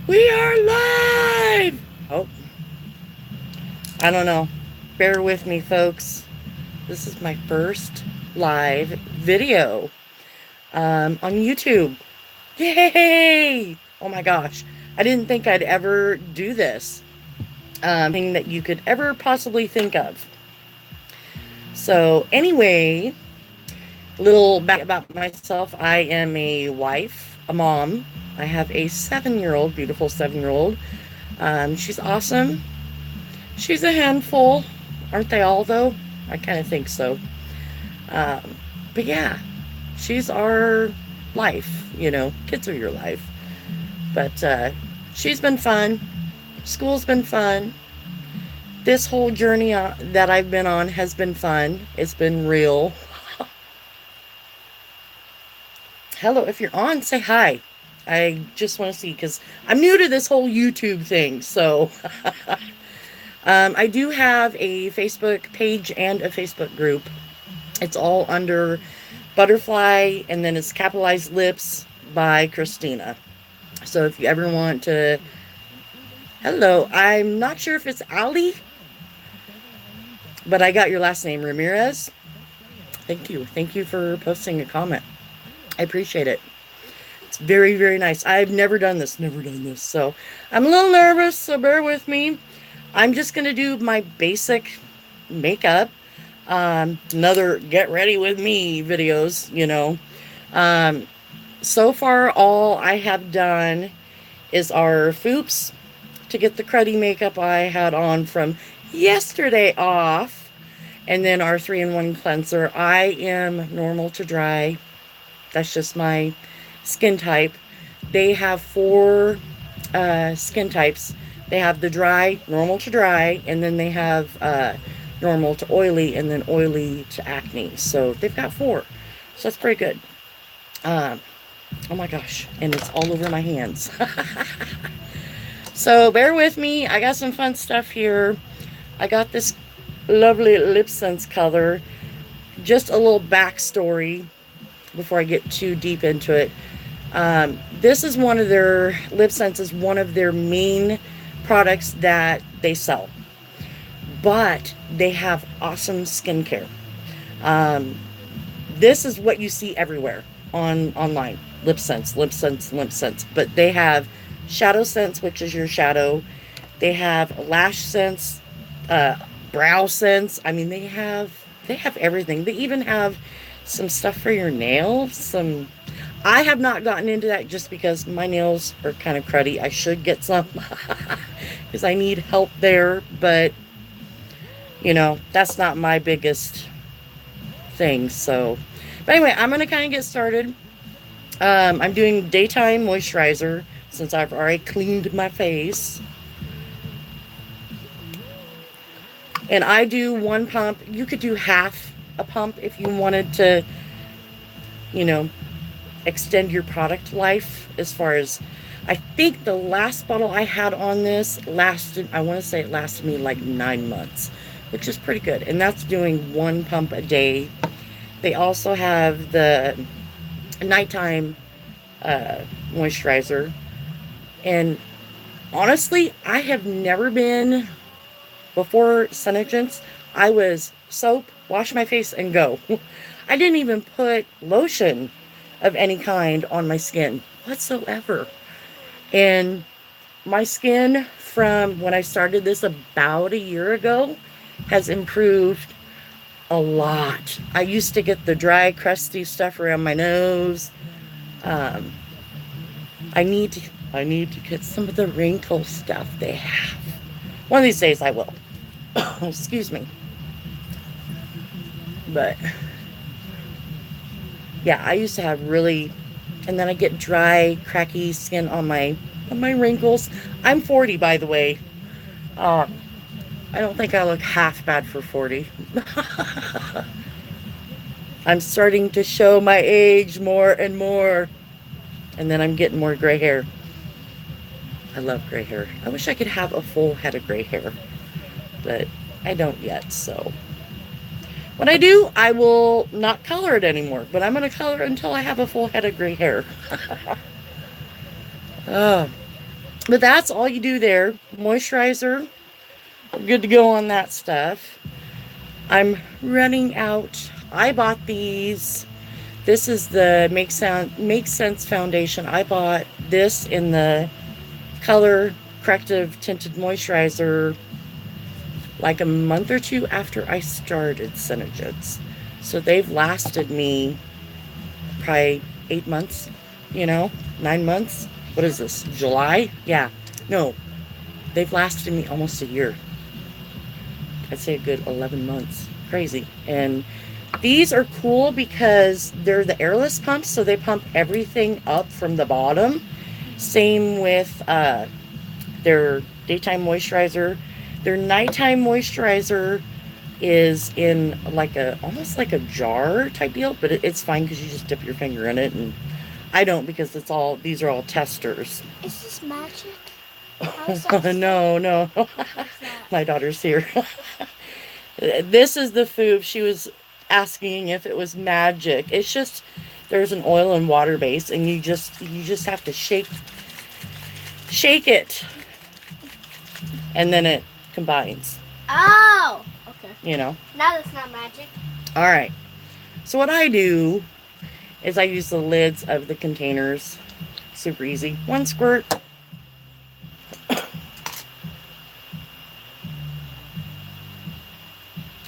We are live! Oh, I don't know. Bear with me, folks. This is my first live video on YouTube. Yay! Oh my gosh. I didn't think I'd ever do this. Thing that you could ever possibly think of. So, anyway, little back about myself. I am a wife, a mom. I have a 7-year old, beautiful 7-year old. She's awesome. She's a handful. Aren't they all, though? I kind of think so. But yeah, she's our life. Kids are your life. But she's been fun. School's been fun. This whole journey that I've been on has been fun. It's been real. Hello, if you're on, say hi. I just want to see because I'm new to this whole YouTube thing. So I do have a Facebook page and a Facebook group. It's all under Butterfly, and then it's capitalized lips by Christina. So if you ever want to, hello, I'm not sure if it's Ali, but I got your last name, Ramirez. Thank you. Thank you for posting a comment. I appreciate it. It's very, very nice. I've never done this. So I'm a little nervous, so bear with me. I'm just going to do my basic makeup. Another get ready with me videos. So far, all I have done is our Foops to get the cruddy makeup I had on from yesterday off. And then our 3-in-1 cleanser. I am normal to dry. That's just my skin type. They have 4 skin types. They have the dry, normal to dry, and then they have normal to oily, and then oily to acne. So they've got 4. So that's pretty good. Oh my gosh. And it's all over my hands. So bear with me. I got some fun stuff here. I got this lovely lip sense color. Just a little backstory before I get too deep into it. This is one of their lip sense is one of their main products that they sell, but they have awesome skincare. This is what you see everywhere online. Lip sense. But they have shadow sense, which is your shadow. They have lash sense, brow sense. I mean, they have everything. They even have some stuff for your nails. I have not gotten into that just because my nails are kind of cruddy. I should get some because I need help there, but that's not my biggest thing. So, but anyway, I'm gonna kind of get started. I'm doing daytime moisturizer since I've already cleaned my face. And I do 1 pump. You could do half a pump if you wanted to, extend your product life. As far as, I think the last bottle I had on this lasted, I want to say it lasted me like 9 months, which is pretty good. And that's doing 1 pump a day. They also have the nighttime moisturizer. And honestly, I have never been, before Senegence, I was soap, wash my face, and go. I didn't even put lotion of any kind on my skin whatsoever. And my skin from when I started this about a year ago has improved a lot. I used to get the dry, crusty stuff around my nose. I need to get some of the wrinkle stuff they have. One of these days I will. Excuse me. But yeah, I used to have really, and then I get dry, cracky skin on my wrinkles. I'm 40, by the way. I don't think I look half bad for 40. I'm starting to show my age more and more. And then I'm getting more gray hair. I love gray hair. I wish I could have a full head of gray hair, but I don't yet. So when I do, I will not color it anymore, but I'm going to color it until I have a full head of gray hair. Oh, But that's all you do there. Moisturizer. We're good to go on that stuff. I'm running out. I bought these. This is the Make Sense foundation. I bought this in the color corrective tinted moisturizer like a month or two after I started Synergids. So they've lasted me probably 8 months, 9 months. What is this? July? Yeah. No, they've lasted me almost a year. I'd say a good 11 months. Crazy. And these are cool because they're the airless pumps, so they pump everything up from the bottom. Same with their daytime moisturizer. Their nighttime moisturizer is in almost like a jar type deal, but it's fine because you just dip your finger in it, and I don't because these are all testers. Is this magic? No. My daughter's here. This is the food. She was asking if it was magic. It's just there's an oil and water base, and you just have to shake it, and then it combines. Oh, okay. Now that's not magic. All right. So what I do is I use the lids of the containers. Super easy. One squirt.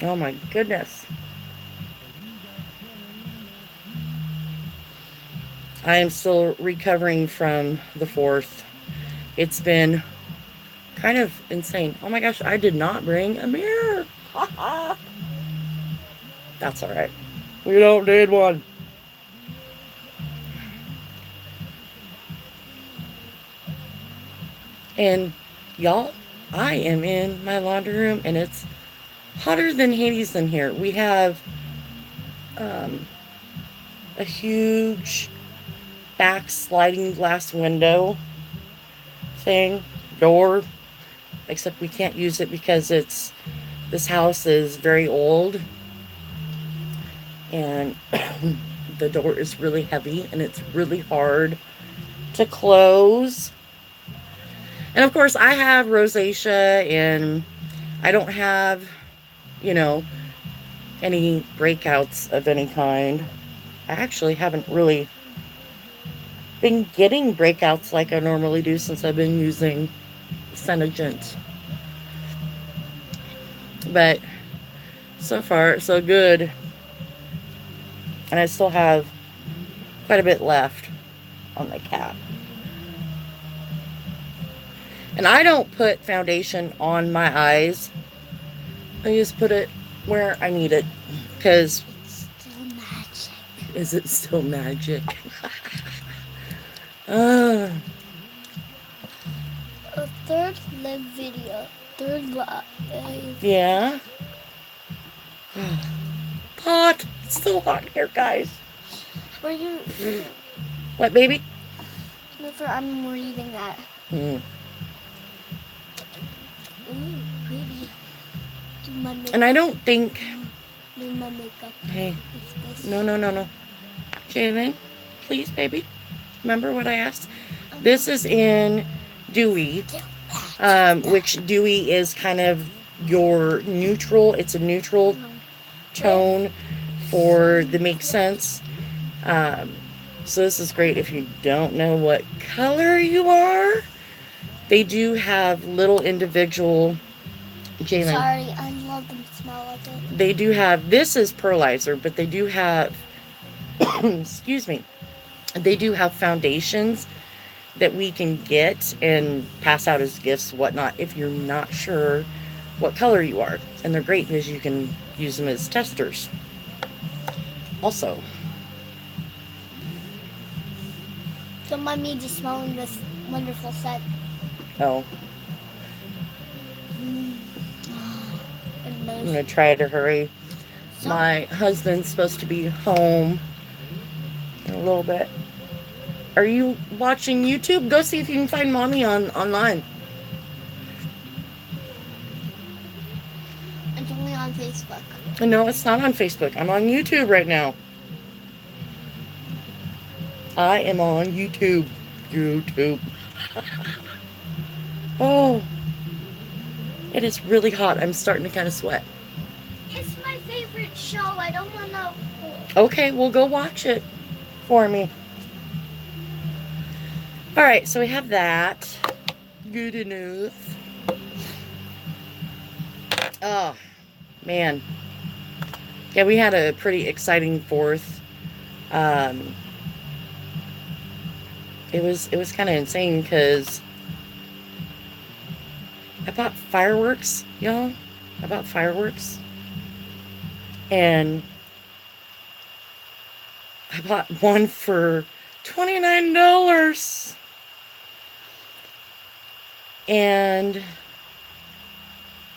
Oh my goodness. I am still recovering from the 4th. It's been kind of insane. Oh my gosh, I did not bring a mirror. That's all right. We don't need one. And y'all, I am in my laundry room and it's hotter than Hades in here. We have a huge back sliding glass window door, except we can't use it because this house is very old and the door is really heavy and it's really hard to close. And of course I have rosacea and I don't have, any breakouts of any kind. I actually haven't really been getting breakouts like I normally do since I've been using Senegent. But so far, so good. And I still have quite a bit left on the cap. And I don't put foundation on my eyes. I just put it where I need it. Because it's still magic. Is it still magic? A third live video. Third live. Yeah. Hot. It's so hot here, guys. Were you? What, baby? I'm reading that. Ooh, pretty. And I don't think. Do my makeup. Hey. No. Jalen, please, baby. Remember what I asked? This is in Dewy, which Dewy is kind of your neutral. It's a neutral tone for the Make Sense. So this is great if you don't know what color you are. They do have little individual. Jalen. Sorry, I love them to smell like it. They do have. This is Pearlizer, but they do have. Excuse me. They do have foundations that we can get and pass out as gifts, whatnot, if you're not sure what color you are. And they're great because you can use them as testers. Also. Don't mind me just smelling this wonderful scent. Oh. I'm going to try to hurry. My husband's supposed to be home in a little bit. Are you watching YouTube? Go see if you can find Mommy online. It's only on Facebook. No, it's not on Facebook. I'm on YouTube right now. I am on YouTube. Oh, it is really hot. I'm starting to kind of sweat. It's my favorite show. I don't want to. Okay, well, go watch it for me. All right, so we have that. Good enough. Oh, man. Yeah, we had a pretty exciting 4th. Um, it was kind of insane because I bought fireworks, y'all. I bought fireworks, and I bought one for $29, and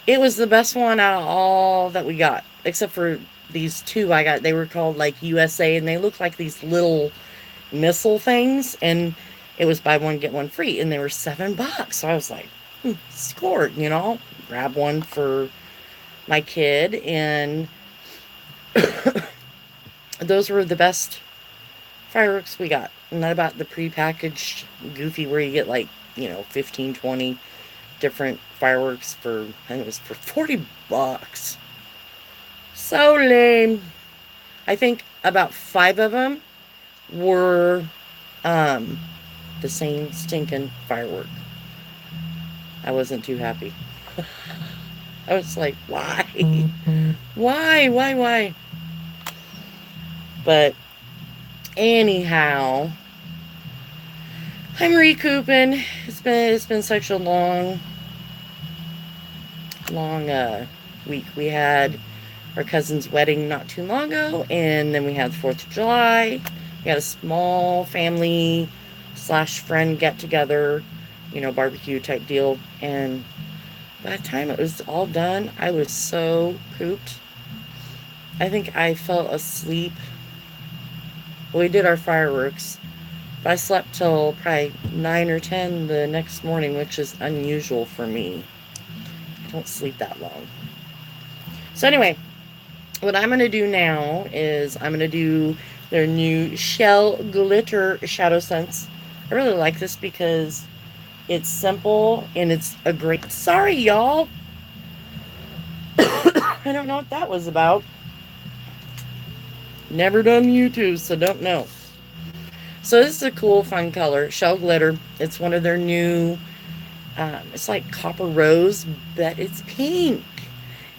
it was the best one out of all that we got, except for these 2 I got. They were called like USA, and they looked like these little missile things, and it was buy one get one free, and they were $7. So I was like, scored, grab one for my kid, and those were the best fireworks we got. Not about the prepackaged goofy where you get like 15, 20 different fireworks for, I think it was for $40. So lame. I think about 5 of them were the same stinking firework. I wasn't too happy. I was like, why? Why? But anyhow, I'm recouping. It's been such a long week. We had our cousin's wedding not too long ago, and then we had the 4th of July. We had a small family / friend get together, barbecue type deal, and by the time it was all done, I was so pooped. I think I fell asleep. Well, we did our fireworks, but I slept till probably 9 or 10 the next morning, which is unusual for me. I don't sleep that long. So anyway, what I'm going to do now is I'm going to do their new Shell Glitter Shadow Sense. I really like this because it's simple and it's a great... Sorry, y'all. I don't know what that was about. Never done YouTube, so don't know. So this is a cool, fun color. Shell Glitter. It's one of their new... it's like copper rose, but it's pink.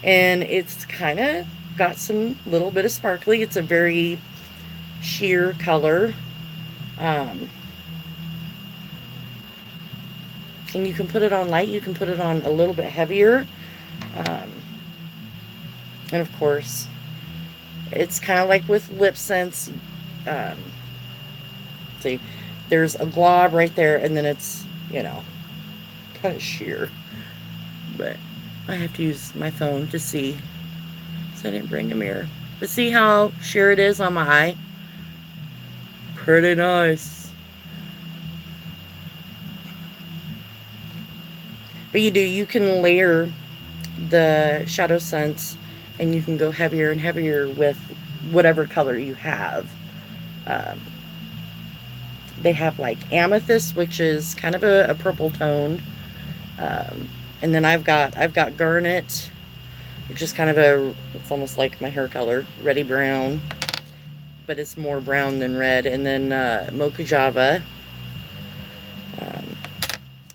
And it's kind of got some little bit of sparkly. It's a very sheer color. And you can put it on light. You can put it on a little bit heavier. And of course, it's kind of like with lip scents. See, there's a glob right there, and then it's, kind of sheer. But I have to use my phone to see. So I didn't bring a mirror. But see how sheer it is on my eye? Pretty nice. But you can layer the shadow scents, and you can go heavier and heavier with whatever color you have. They have like amethyst, which is kind of a purple tone. And then I've got garnet, which is kind of it's almost like my hair color, reddy brown, but it's more brown than red. And then mocha java.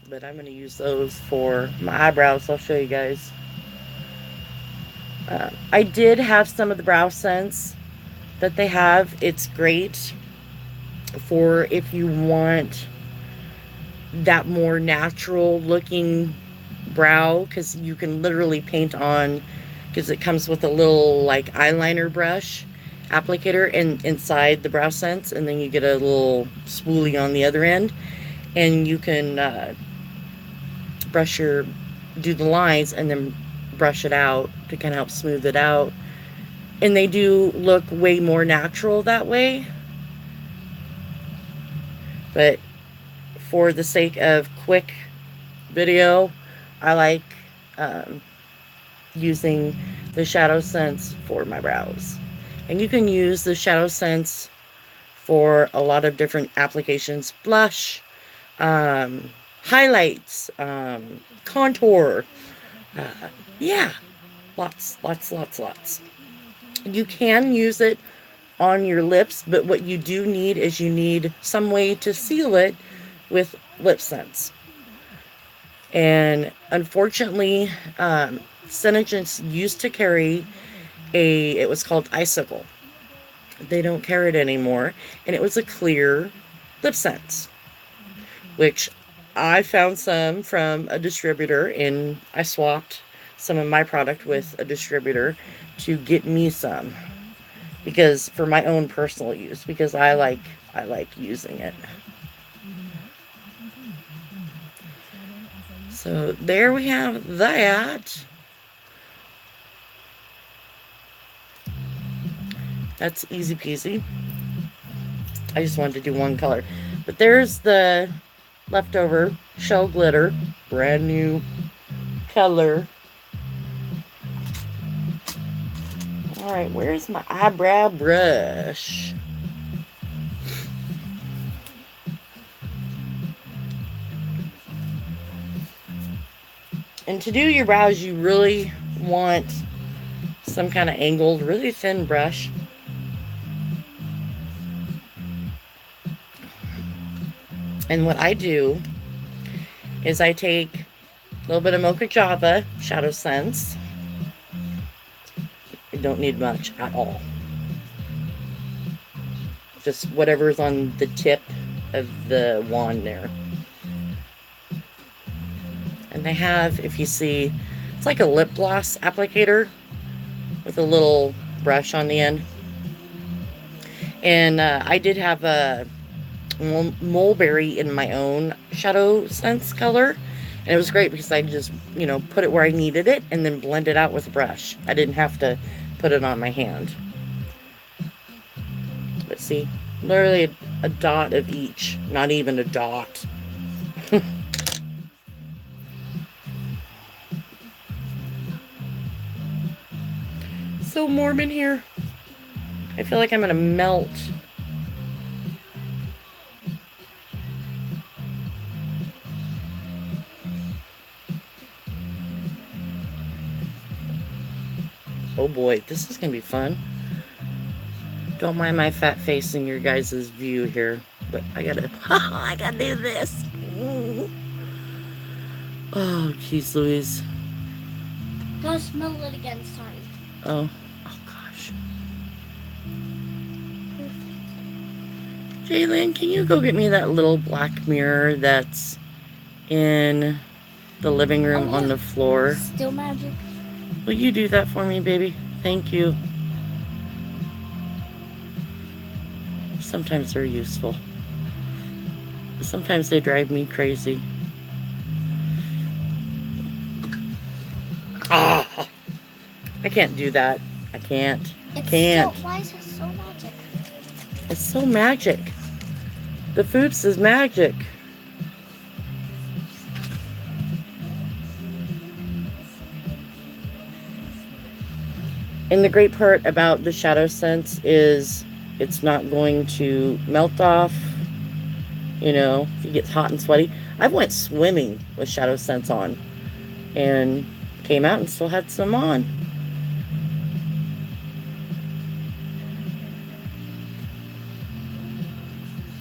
But I'm going to use those for my eyebrows. I'll show you guys. I did have some of the brow scents that they have. It's great for if you want that more natural looking brow, because you can literally paint on, because it comes with a little like eyeliner brush applicator inside the brow scents, and then you get a little spoolie on the other end, and you can do the lines and then brush it out to kind of help smooth it out. And they do look way more natural that way. But for the sake of quick video, I like using the shadow scents for my brows. And you can use the shadow scents for a lot of different applications. Blush, highlights, contour. Yeah, lots. You can use it on your lips, but what you do need is you need some way to seal it with lip sense. And unfortunately, Senegence used to carry it was called Icicle. They don't carry it anymore. And it was a clear lip sense, which I found some from a distributor, and I swapped some of my product with a distributor to get me some, because for my own personal use, because I like using it. So there we have that. That's easy peasy. I just wanted to do one color. But there's the leftover shell glitter, brand new color. All right, where's my eyebrow brush? And to do your brows, you really want some kind of angled, really thin brush. And what I do is I take a little bit of Mocha Java Shadow Sense. You don't need much at all. Just whatever's on the tip of the wand there. And they have, if you see, it's like a lip gloss applicator with a little brush on the end. And I did have a mulberry in my own Shadow Sense color. And it was great because I just, put it where I needed it and then blend it out with a brush. I didn't have to put it on my hand. But see, literally a dot of each. Not even a dot. So warm in here. I feel like I'm gonna melt. Oh boy, this is gonna be fun. Don't mind my fat face in your guys' view here, but I gotta do this. Oh, jeez Louise. Go smell it again, sorry. Oh gosh. Jalen, can you go get me that little black mirror that's in the living room on the floor? Still magic. Will you do that for me, baby? Thank you. Sometimes they're useful. Sometimes they drive me crazy. Ah! I can't do that. I can't. Why is it so magic? It's so magic. The Foops is magic. And the great part about the Shadow Sense is it's not going to melt off, if you get hot and sweaty. I went swimming with Shadow Sense on and came out and still had some on.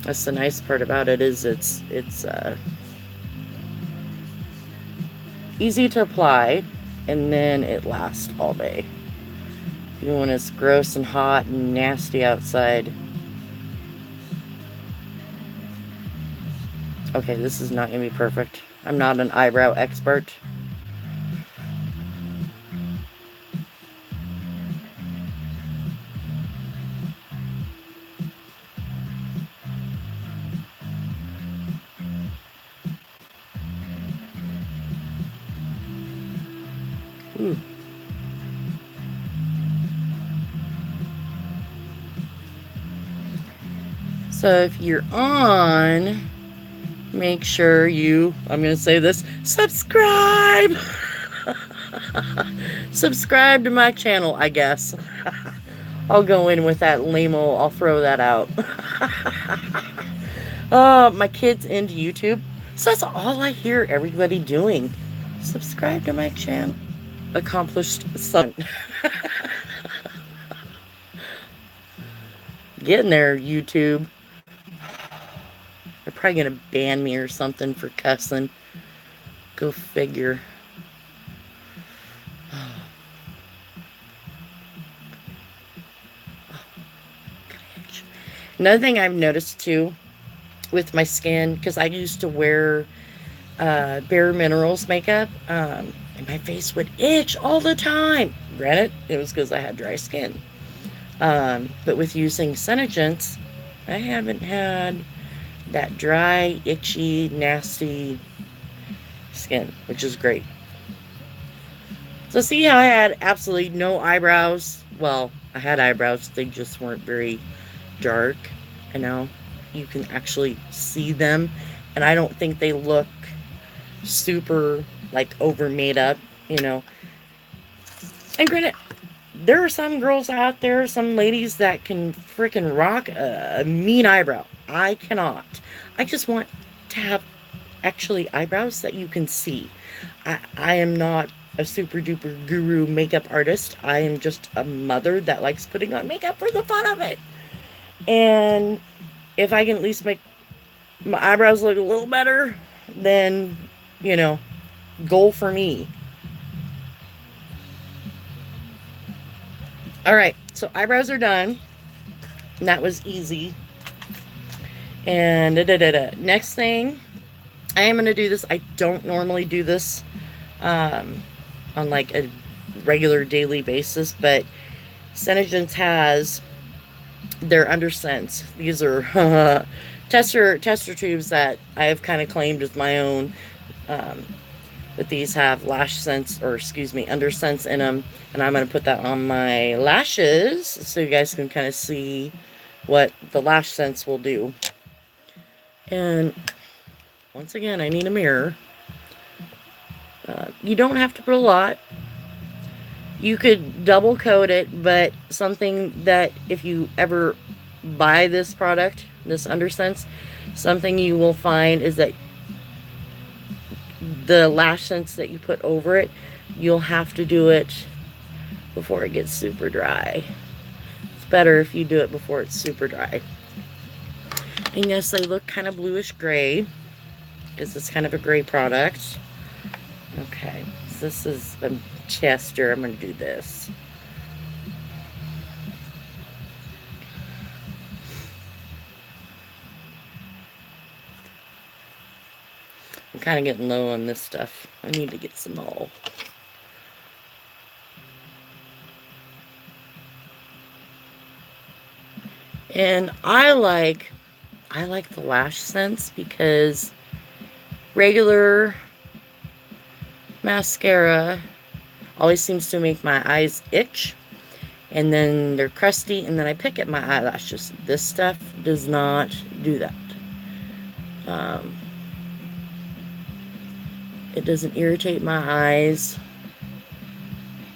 That's the nice part about it, is it's easy to apply, and then it lasts all day. Even when it's gross and hot and nasty outside. Okay, this is not going to be perfect. I'm not an eyebrow expert. Ooh. So if you're on, make sure you, I'm going to say this, subscribe. Subscribe to my channel, I guess. I'll go in with that lame-o, I'll throw that out. My kid's into YouTube, So that's all I hear everybody doing. Subscribe to my channel. Accomplished son. Getting there, YouTube. They're probably gonna ban me or something for cussing. Go figure. Another thing I've noticed too with my skin, because I used to wear Bare Minerals makeup, and my face would itch all the time. Granted, it was because I had dry skin. But with using Senegence, I haven't had that dry, itchy, nasty skin, which is great. So see how I had absolutely no eyebrows? Well, I had eyebrows, they just weren't very dark. And now you can actually see them. And I don't think they look super, like, over made up, you know. And granted, there are some girls out there, some ladies that can freaking rock a mean eyebrow. I cannot. I just want to have actually eyebrows that you can see. I am not a super duper guru makeup artist. I am just a mother that likes putting on makeup for the fun of it. And if I can at least make my eyebrows look a little better, then, you know, goal for me. Alright, so eyebrows are done. And that was easy. And next thing, I am going to do this. I don't normally do this on like a regular daily basis, but Senegence has their underscents. These are tester tubes that I have kind of claimed as my own. But these have lash scents, or excuse me, underscents in them. And I'm going to put that on my lashes so you guys can kind of see what the lash scents will do. And once again, I need a mirror. You don't have to put a lot. You could double coat it, but something that if you ever buy this product, this underscents, something you will find is that the lash scents that you put over it, you'll have to do it before it gets super dry. It's better if you do it before it's super dry. And yes, they look kind of bluish gray because it's kind of a gray product. Okay, so this is a tester. I'm going to do this. I'm kind of getting low on this stuff. I need to get some more. And I like the lash scents because regular mascara always seems to make my eyes itch, and then they're crusty, and then I pick at my eyelashes. This stuff does not do that. It doesn't irritate my eyes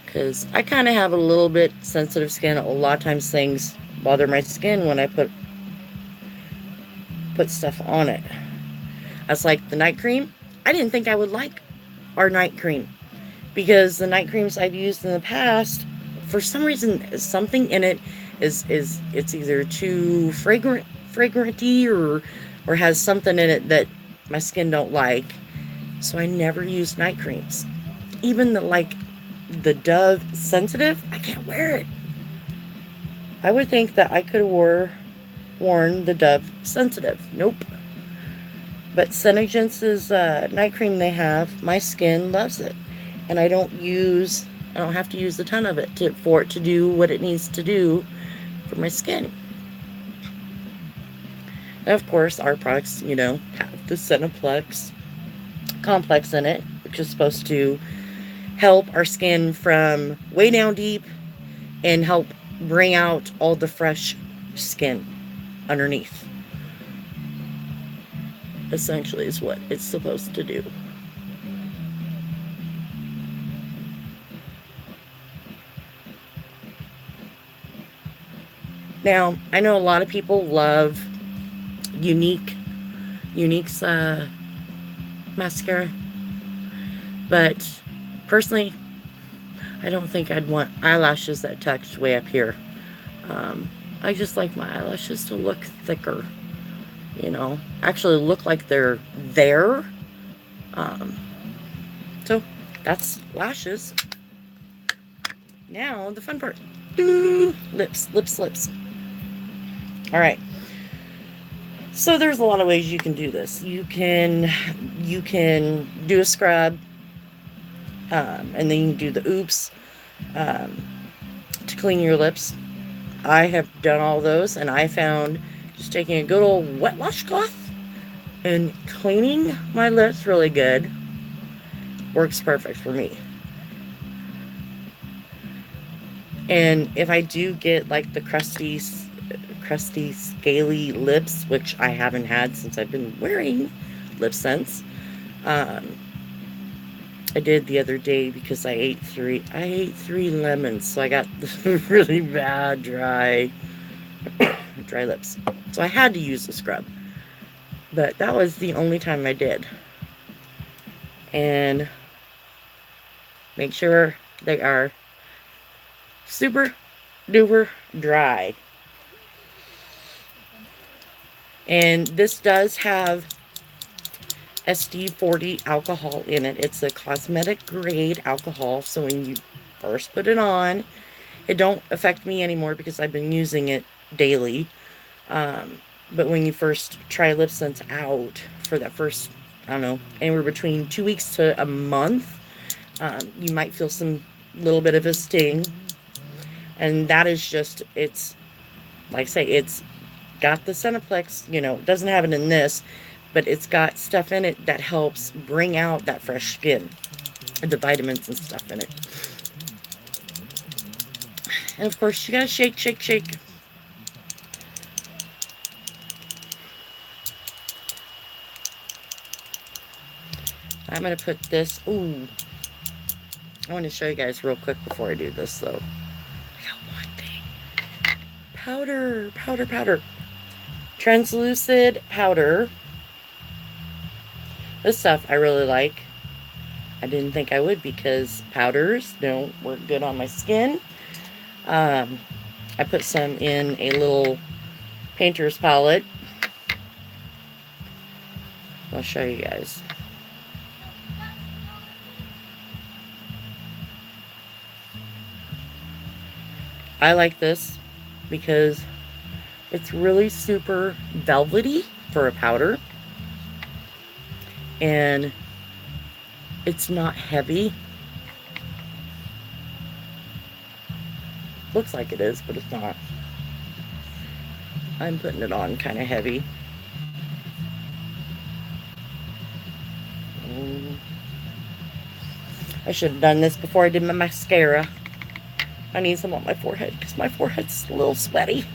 because I kind of have a little bit sensitive skin. A lot of times things bother my skin when I put stuff on it. That's like the night cream. I didn't think I would like our night cream because the night creams I've used in the past, for some reason, something in it is it's either too fragranty or has something in it that my skin don't like. So I never use night creams. Even the Dove Sensitive, I can't wear it. I would think that I could have worn the Dove Sensitive. Nope. But Senegence's night cream they have, my skin loves it. And I don't have to use a ton of it for it to do what it needs to do for my skin. And of course, our products, have the Cineplex complex in it, which is supposed to help our skin from way down deep and help bring out all the fresh skin underneath. Essentially is what it's supposed to do. Now, I know a lot of people love Unique's mascara. But personally, I don't think I'd want eyelashes that touch way up here. Um, I just like my eyelashes to look thicker, you know, actually look like they're there. Um, so that's lashes. Now the fun part. Lips, lips, lips. All right. So there's a lot of ways you can do this. You can do a scrub, and then you can do the oops um, to clean your lips. I have done all those, and I found just taking a good old wet washcloth and cleaning my lips really good works perfect for me. And if I do get like the crusty, scaly lips, which I haven't had since I've been wearing lip scents, um, I did the other day because I ate three lemons, so I got really bad dry lips. So I had to use the scrub, but that was the only time I did. And make sure they are super duper dry. And this does have SD40 alcohol in it. It's a cosmetic grade alcohol, so when you first put it on, it don't affect me anymore because I've been using it daily. But when you first try lip scents out for that first, I don't know, anywhere between 2 weeks to a month, you might feel some little bit of a sting. And that is just, it's, like I say, it's got the Cineplex, you know, it doesn't have it in this, but it's got stuff in it that helps bring out that fresh skin, the vitamins and stuff in it. And of course, you gotta shake, shake, shake. I'm gonna put this, ooh, I want to show you guys real quick before I do this though. I got one thing. Powder, powder, powder. Translucid powder. This stuff I really like. I didn't think I would because powders don't work good on my skin. I put some in a little painter's palette. I'll show you guys. I like this because it's really super velvety for a powder. And it's not heavy. Looks like it is, but it's not. I'm putting it on kind of heavy. I should have done this before I did my mascara. I need some on my forehead because my forehead's a little sweaty.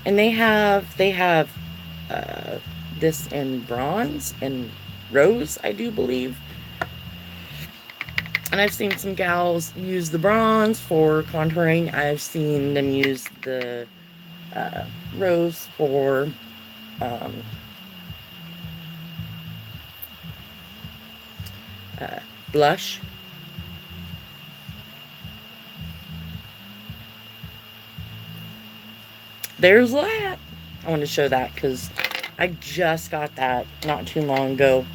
And they have this in bronze and rose, I do believe. And I've seen some gals use the bronze for contouring. I've seen them use the rose for blush. There's that. I want to show that because I just got that not too long ago.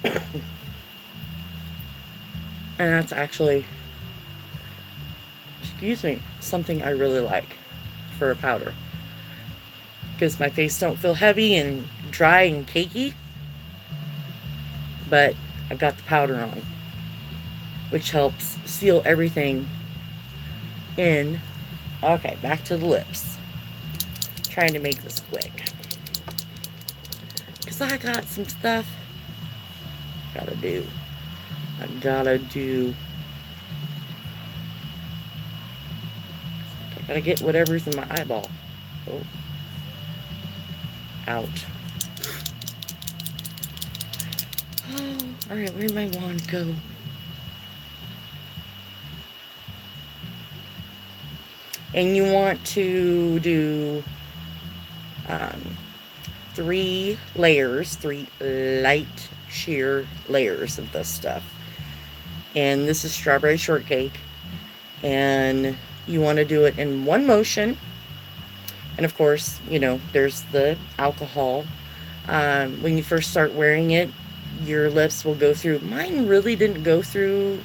And that's actually, excuse me, something I really like for a powder. Because my face don't feel heavy and dry and cakey. But I've got the powder on, which helps seal everything in. Okay, back to the lips. Trying to make this quick. Because I got some stuff gotta do. I gotta get whatever's in my eyeball. Oh. Out. Oh, alright, where'd my wand go? And you want to do 3 layers, 3 light sheer layers of this stuff. And this is strawberry shortcake. And you want to do it in one motion. And of course, there's the alcohol. When you first start wearing it, your lips will go through. Mine really didn't go through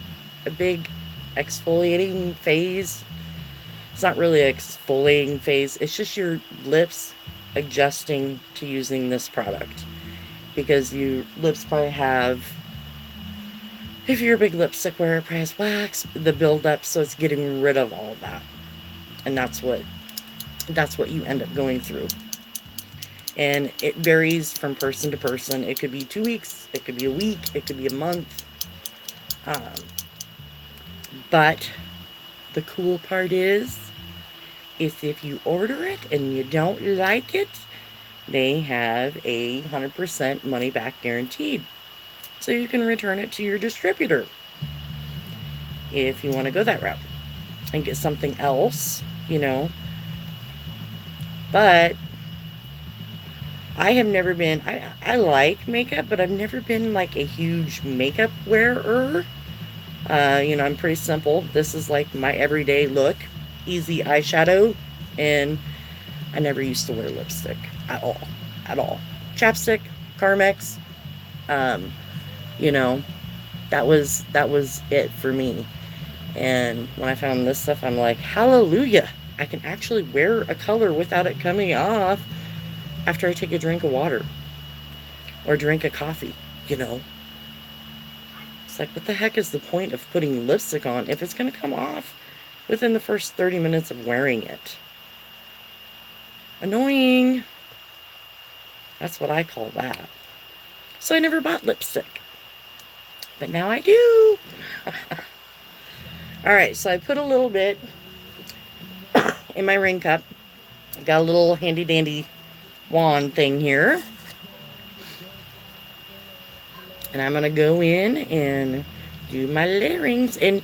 a big exfoliating phase. It's not really an exfoliating phase. It's just your lips adjusting to using this product. Because your lips probably have, if you're a big lipstick wearer, it probably has wax, the buildup, so it's getting rid of all of that. And that's what you end up going through. And it varies from person to person. It could be 2 weeks, it could be a week, it could be a month. But the cool part is if you order it and you don't like it, they have a 100% money back guaranteed. So you can return it to your distributor if you want to go that route and get something else, But I have never been, I like makeup, but I've never been like a huge makeup wearer. I'm pretty simple. This is like my everyday look. Easy eyeshadow. And I never used to wear lipstick at all. At all. Chapstick, Carmex. Um, you know, that was it for me. And when I found this stuff, I'm like, hallelujah. I can actually wear a color without it coming off after I take a drink of water or drink a coffee, you know. It's like, what the heck is the point of putting lipstick on if it's going to come off within the first 30 minutes of wearing it? Annoying. That's what I call that. So I never bought lipstick. But now I do. Alright, so I put a little bit in my ring cup. I got a little handy dandy wand thing here. And I'm going to go in and do my layerings. And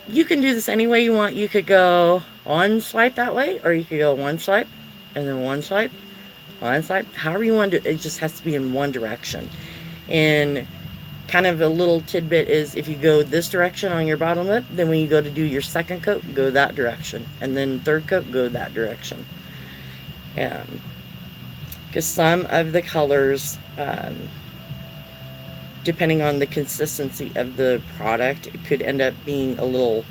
you can do this any way you want. You could go one swipe that way, or you could go one swipe, and then one swipe, one swipe. However you want to do it, it just has to be in one direction. And kind of a little tidbit is if you go this direction on your bottom lip, then when you go to do your second coat, go that direction. And then third coat, go that direction. Because some of the colors, depending on the consistency of the product, it could end up being a little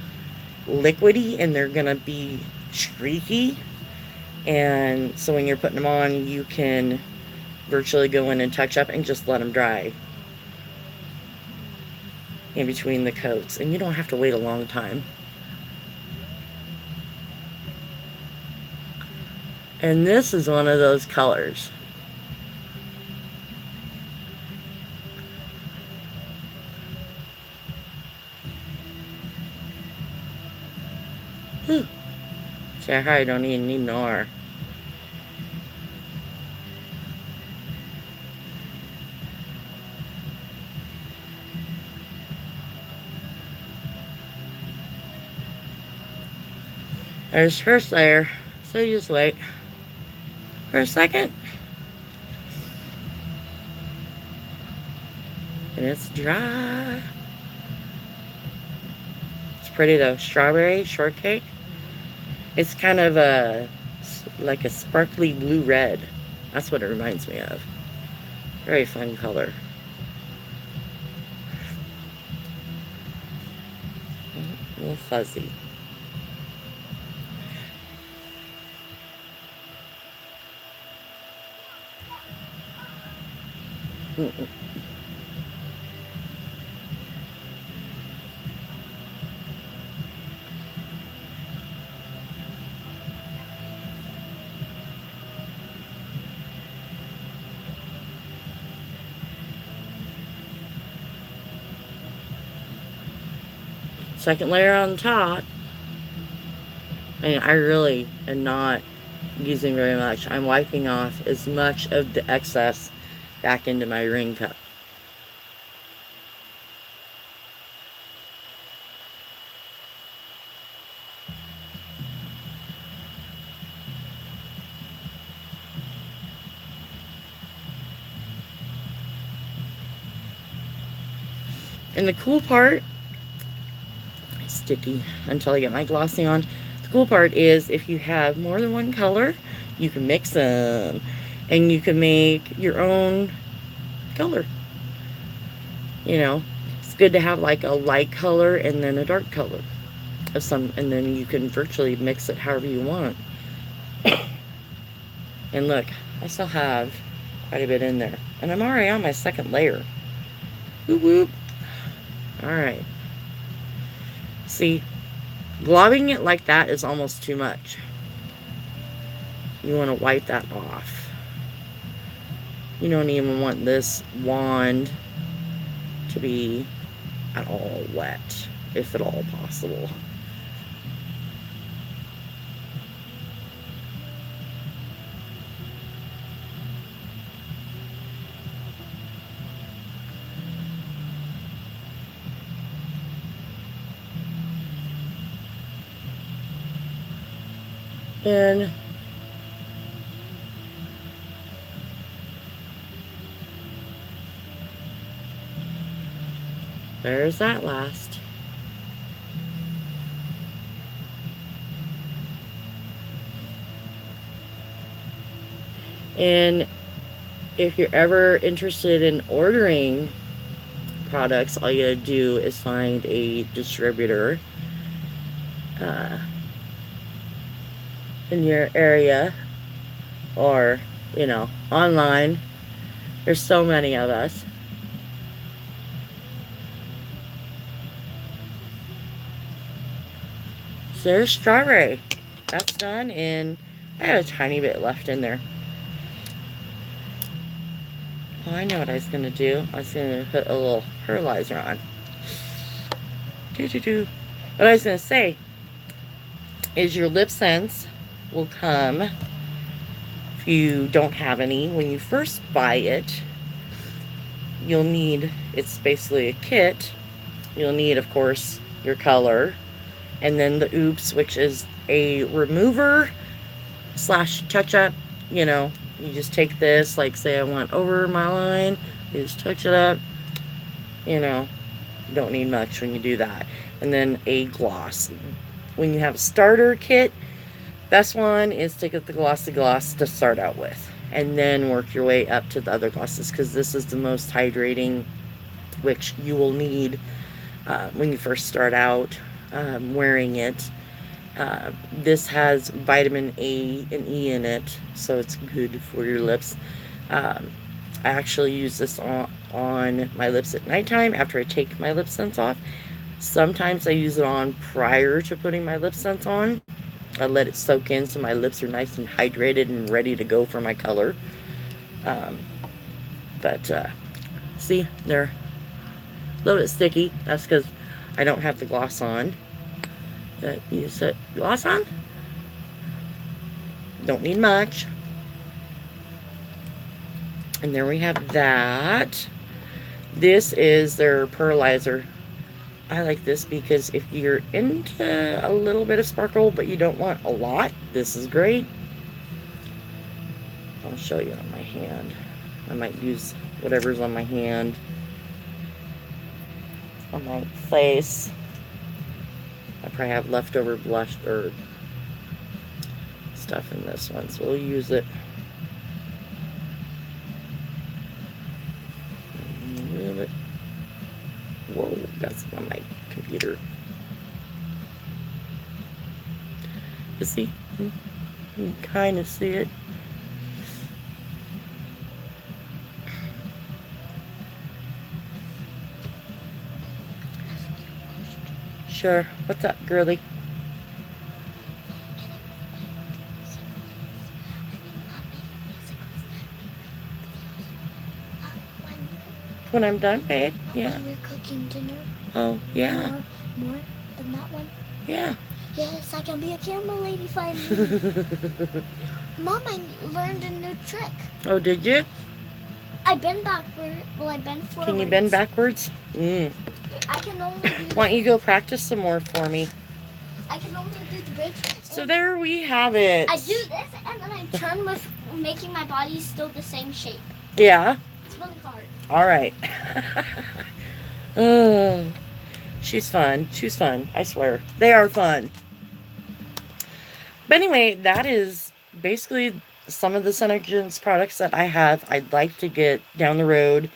liquidy and they're going to be streaky. And so when you're putting them on, you can virtually go in and touch up and just let them dry in between the coats. And you don't have to wait a long time. And this is one of those colors. See how I don't even need more. There's first layer, so you just wait for a second. And it's dry. It's pretty though. Strawberry shortcake. It's kind of like a sparkly blue red. That's what it reminds me of. Very fun color. A little fuzzy. Second layer on top. And I really am not using very much. I'm wiping off as much of the excess back into my ring cup. And the cool part, it's sticky until I get my glossy on. The cool part is if you have more than one color, you can mix them. And you can make your own color. You know, it's good to have like a light color and then a dark color of some, and then you can virtually mix it however you want. And look, I still have quite a bit in there, and I'm already on my second layer. Whoop whoop. All right. See, globbing it like that is almost too much. You want to wipe that off. You don't even want this wand to be at all wet, if at all possible. And there's that last. And if you're ever interested in ordering products, all you gotta do is find a distributor in your area, or online. There's so many of us. So there's strawberry. That's done, and I have a tiny bit left in there. Oh, I know what I was gonna do. I was gonna put a little fertilizer on. What I was gonna say is your lip scents will come, if you don't have any, when you first buy it. You'll need, it's basically a kit. You'll need, of course, your color, and then the oops, which is a remover / touch up. You just take this, like say I want over my line, you just touch it up. You don't need much when you do that. And then a gloss. When you have a starter kit, best one is to get the glossy gloss to start out with, and then work your way up to the other glosses, because this is the most hydrating, which you will need when you first start out wearing it. This has vitamin A and E in it, so it's good for your lips. I actually use this on my lips at nighttime after I take my lip scents off. Sometimes I use it on prior to putting my lip scents on. I let it soak in so my lips are nice and hydrated and ready to go for my color. See, they're a little bit sticky. That's because I don't have the gloss on. You set gloss on. Don't need much. And there we have that. This is their pearlizer. I like this because if you're into a little bit of sparkle but you don't want a lot, this is great. I'll show you on my hand. I might use whatever's on my hand on my face. I probably have leftover blush or stuff in this one, so we'll use it. Whoa, that's on my computer. You see? You can kind of see it. Sure. What's up, girly? When I'm done, babe. Yeah. When you're cooking dinner. Oh, yeah. More than that one. Yeah. Yes, I can be a camera lady finally. Mom, I learned a new trick. Oh, did you? I bend backward. Well, I bend forward. Can you bend backwards? I can only do. Why don't you go practice some more for me? I can only do the bridge. So there we have it. I do this and then I turn with making my body still the same shape. Yeah. It's really hard. All right. Uh, she's fun. She's fun. I swear. They are fun. But anyway, that is basically some of the Synergence products that I have. I'd like to get down the road,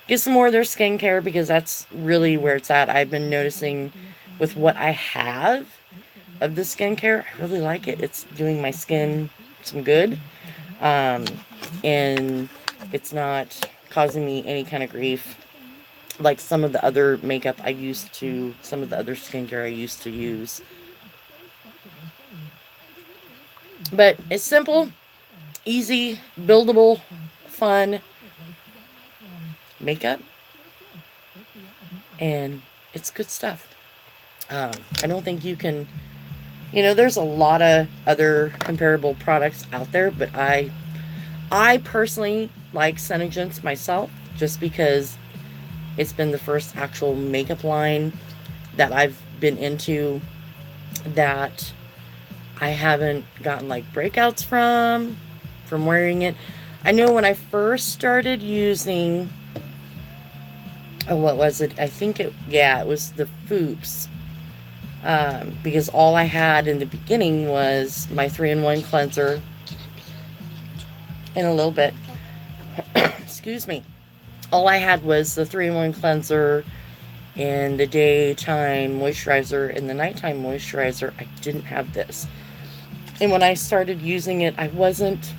get some more of their skincare because that's really where it's at. I've been noticing with what I have of the skincare, I really like it. It's doing my skin some good. Um, and it's not causing me any kind of grief like some of the other makeup I used to, some of the other skincare I used to use. But it's simple, easy, buildable, fun makeup, and it's good stuff. I don't think you can, there's a lot of other comparable products out there, but I personally like Senegence myself just because it's been the first actual makeup line that I've been into that I haven't gotten like breakouts from wearing it. I know when I first started using, oh, what was it? I think it was the Foops. Because all I had in the beginning was my 3-in-1 cleanser and a little bit, excuse me. All I had was the 3-in-1 cleanser and the daytime moisturizer and the nighttime moisturizer. I didn't have this. And when I started using it, I wasn't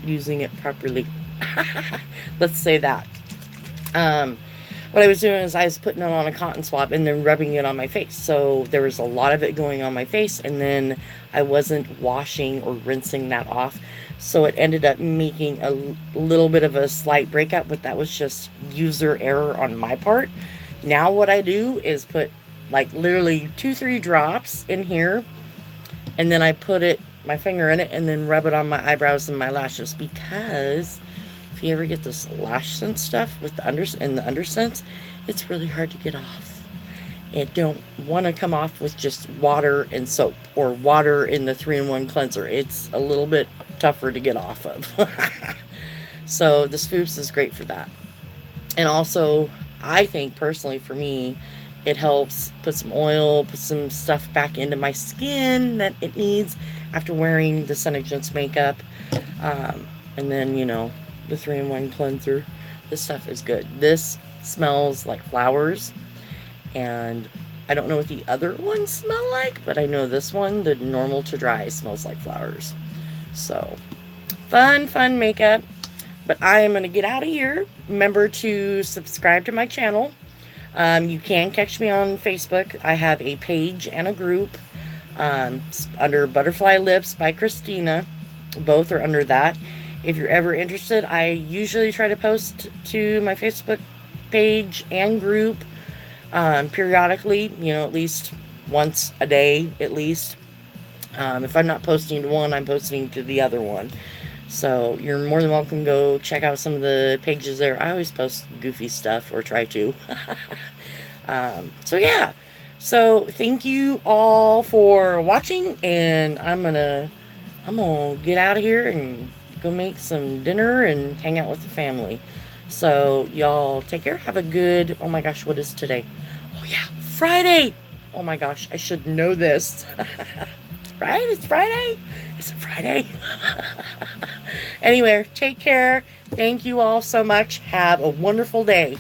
using it properly. Let's say that. What I was doing is I was putting it on a cotton swab and then rubbing it on my face. So there was a lot of it going on my face, and then I wasn't washing or rinsing that off. So it ended up making a little bit of a slight breakout, but that was just user error on my part. Now what I do is put like literally 2-3 drops in here, and then I put my finger in it, and then rub it on my eyebrows and my lashes, because if you ever get this lash scent stuff with the undersense, it's really hard to get off. It don't want to come off with just water and soap or water in the 3-in-1 cleanser. It's a little bit tougher to get off of. So the Spoops is great for that. And also, I think personally for me, it helps put some oil, put some stuff back into my skin that it needs after wearing the Senegence makeup. And then, the 3-in-1 cleanser. This stuff is good. This smells like flowers. And I don't know what the other ones smell like, but I know this one, the normal to dry, smells like flowers. So, fun makeup. But I am going to get out of here. Remember to subscribe to my channel. You can catch me on Facebook. I have a page and a group under Butterfly Lips by Christina. Both are under that. If you're ever interested, I usually try to post to my Facebook page and group periodically, at least once a day at least. If I'm not posting to one, I'm posting to the other one. So you're more than welcome to go check out some of the pages there. I always post goofy stuff, or try to. So yeah. So thank you all for watching, and I'm gonna get out of here and go make some dinner and hang out with the family. So y'all take care. Have a good, oh my gosh, what is today? Oh yeah, Friday. Oh my gosh, I should know this. Right? It's Friday? Is it Friday? Anyway, take care. Thank you all so much. Have a wonderful day.